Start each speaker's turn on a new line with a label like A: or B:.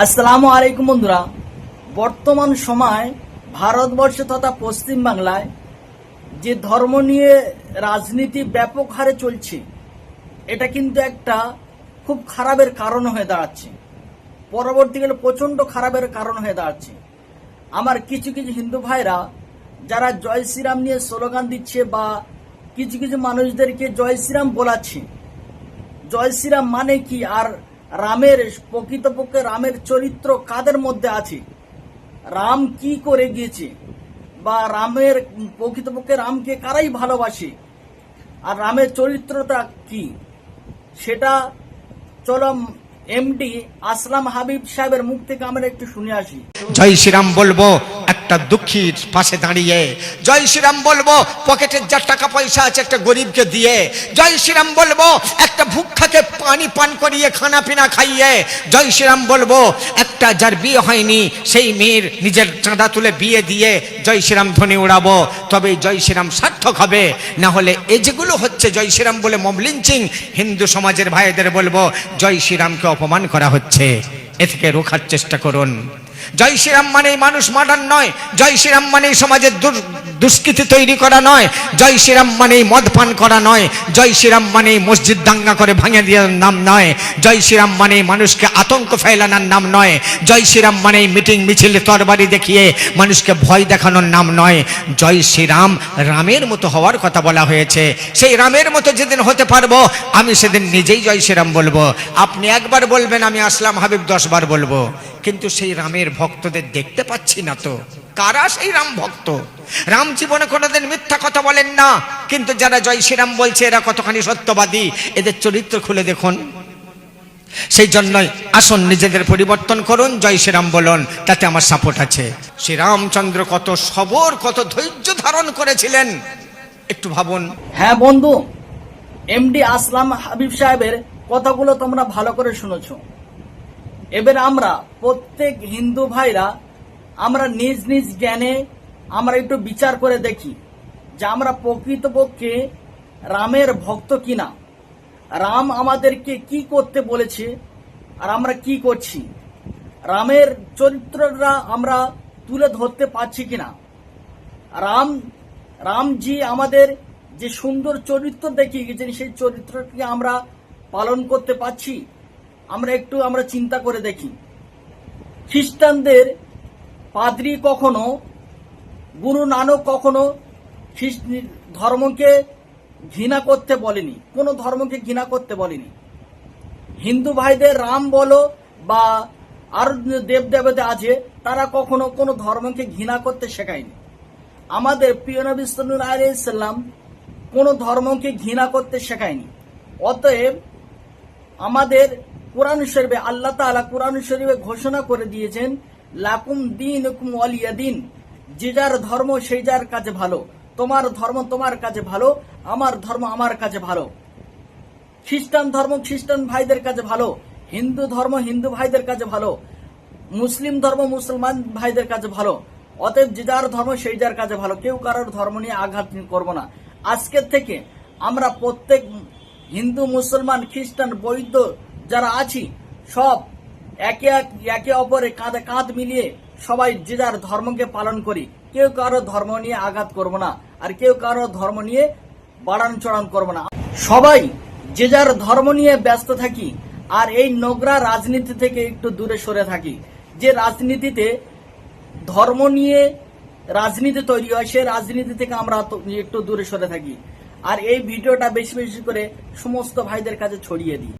A: আসসালামু আলাইকুম বন্ধুরা। বর্তমান সময় ভারতবর্ষ তথা পশ্চিম বাংলায় যে ধর্ম নিয়ে রাজনীতি ব্যাপক হারে চলছে, এটা কিন্তু একটা খুব খারাপের কারণ হয়ে দাঁড়াচ্ছে। পরবর্তীকালে প্রচণ্ড খারাপের কারণ হয়ে দাঁড়াচ্ছে। আমার কিছু কিছু হিন্দু ভাইরা যারা জয় শ্রীরাম নিয়ে স্লোগান দিচ্ছে বা কিছু কিছু মানুষদেরকে জয় শ্রীরাম বলাচ্ছে, জয় শ্রীরাম মানে কি, আর রামের প্রকৃতপক্ষে রামের চরিত্র কাদের মধ্যে আছে, রাম কি করে গিয়েছে, বা রামের প্রকৃতপক্ষে রামকে কারাই ভালোবাসে, আর রামের চরিত্রটা কি, সেটা চলো এমডি আসলাম হাবিব সাহেবের মুখ থেকে আমরা একটু শুনে আসি।
B: জয় শ্রীরাম বলবো একটা দুঃখীর পাশে দাঁড়িয়ে, জয় শ্রীরাম বলবো পকেটের যা টাকা পয়সা আছে একটা গরিবকে দিয়ে, জয় শ্রীরাম বলবো একটা ভুক্ষাকে পানি পান করিয়ে খানা পিনা খাইয়ে, জয় শ্রীরাম বলবো একটা যার বিয়ে হয়নি সেই মেয়ের নিজের চাঁদা তুলে বিয়ে দিয়ে জয় শ্রীরাম ধ্বনি উড়াবো, তবে জয় শ্রীরাম সার্থক হবে। না হলে এই যেগুলো হচ্ছে জয় শ্রীরাম বলে মব লিঞ্চিং, হিন্দু সমাজের ভাইদের বলবো জয় শ্রীরামকে অপমান করা হচ্ছে, এ থেকে রোখার চেষ্টা করুন। জয় শ্রীরাম মানে মানুষ মার্ডার নয়, জয় শ্রীরাম মানে সমাজের দুষ্কৃতি তৈরি করা নয়, জয় শ্রীরাম মানে মদ পান করা নয়, জয় শ্রীরাম মানে মসজিদ দাঙ্গা করে ভাঙে দেওয়ার নাম নয়, জয় শ্রীরাম মানে মানুষকে আতঙ্ক ফেলানোর নাম নয়, জয় শ্রীরাম মানে মিটিং মিছিল তরবারি দেখিয়ে মানুষকে ভয় দেখানোর নাম নয়। জয় শ্রীরাম রামের মতো হওয়ার কথা বলা হয়েছে। সেই রামের মতো যেদিন হতে পারবো আমি সেদিন নিজেই জয় শ্রীরাম বলবো। আপনি একবার বলবেন, আমি আসলাম হাবিব 10 বার বলবো, কিন্তু সেই রামের ভক্তদের দেখতে পাচ্ছি না তো। কারা সেই রাম ভক্ত? রাম জীবনে কোনোদিন মিথ্যা কথা বলেন না, কিন্তু যারা জয় শ্রীরাম বলছে এরা কতখানি সত্যবাদী, এদের চরিত্র খুলে দেখুন। সেই জন্যই আসুন নিজেদের পরিবর্তন করুন, জয় শ্রীরাম বলুন, তাতে আমার সাপোর্ট আছে। শ্রীরামচন্দ্র কত সবর, কত ধৈর্য ধারণ করেছিলেন একটু ভাবুন।
A: হ্যাঁ বন্ধু, এমডি আসলাম হাবিব সাহেবের কথাগুলো তোমরা ভালো করে শুনেছো। এবার আমরা প্রত্যেক হিন্দু ভাইরা আমরা নিজ নিজ জ্ঞানে আমরা একটু বিচার করে দেখি যে আমরা প্রকৃতপক্ষে রামের ভক্ত কিনা, রাম আমাদেরকে কি করতে বলেছে আর আমরা কি করছি, রামের চরিত্রটা আমরা তুলে ধরতে পারছি কিনা, রামজি আমাদের যে সুন্দর চরিত্র দেখিয়ে গেছেন সেই চরিত্রকে আমরা পালন করতে পারছি, আমরা চিন্তা করে দেখি। খ্রিস্টানদের পাদ্রী কখনো, গুরু নানক কখনো ধর্মকে ঘৃণা করতে বলেনি, কোনো ধর্মকে ঘৃণা করতে বলেনি। হিন্দু ভাইদের রাম বলো বা আর দেবদেবতা আছে, তারা কখনো কোনো ধর্মকে ঘৃণা করতে শেখায়নি। আমাদের প্রিয় নবী সাল্লাল্লাহু আলাইহি সাল্লাম কোনো ধর্মকে ঘৃণা করতে শেখায়নি। অতএব আমাদের কোরআন শরীফে আল্লাহ তাআলা কোরআন শরীফে ঘোষণা করে দিয়েছেন, লাকুম দীনুকুম ওয়ালিয়া দিন, যে যার ধর্ম সেই যার কাছে ভালো, তোমার ধর্ম তোমার কাছে ভালো, আমার ধর্ম আমার কাছে ভালো, খ্রিস্টান ধর্ম খ্রিস্টান ভাইদের কাছে ভালো, হিন্দু ধর্ম হিন্দু ভাইদের কাছে ভালো, মুসলিম ধর্ম মুসলমান ভাইদের কাছে ভালো। অতএব যে যার ধর্ম সেই যার কাছে ভালো, কেউ কারোর ধর্ম নিয়ে আঘাত করব না। আজকের থেকে আমরা প্রত্যেক হিন্দু মুসলমান খ্রিস্টান বৌদ্ধ যারা আছি সব একে অপরে কাঁধে কাঁধ মিলিয়ে সবাই যে যার ধর্মকে পালন করি, কেউ কারো ধর্ম নিয়ে আঘাত করব না, আর কেউ কারো ধর্ম নিয়ে বাড়ান চড়ান করব না। সবাই যে যার ধর্ম নিয়ে ব্যস্ত থাকি, আর এই নোংরা রাজনীতি থেকে একটু দূরে সরে থাকি। যে রাজনীতিতে ধর্ম নিয়ে রাজনীতি তৈরি হয়, সে রাজনীতি থেকে আমরা একটু দূরে সরে থাকি। আর এই ভিডিওটা বেশি বেশি করে সমস্ত ভাইদের কাছে ছড়িয়ে দিই।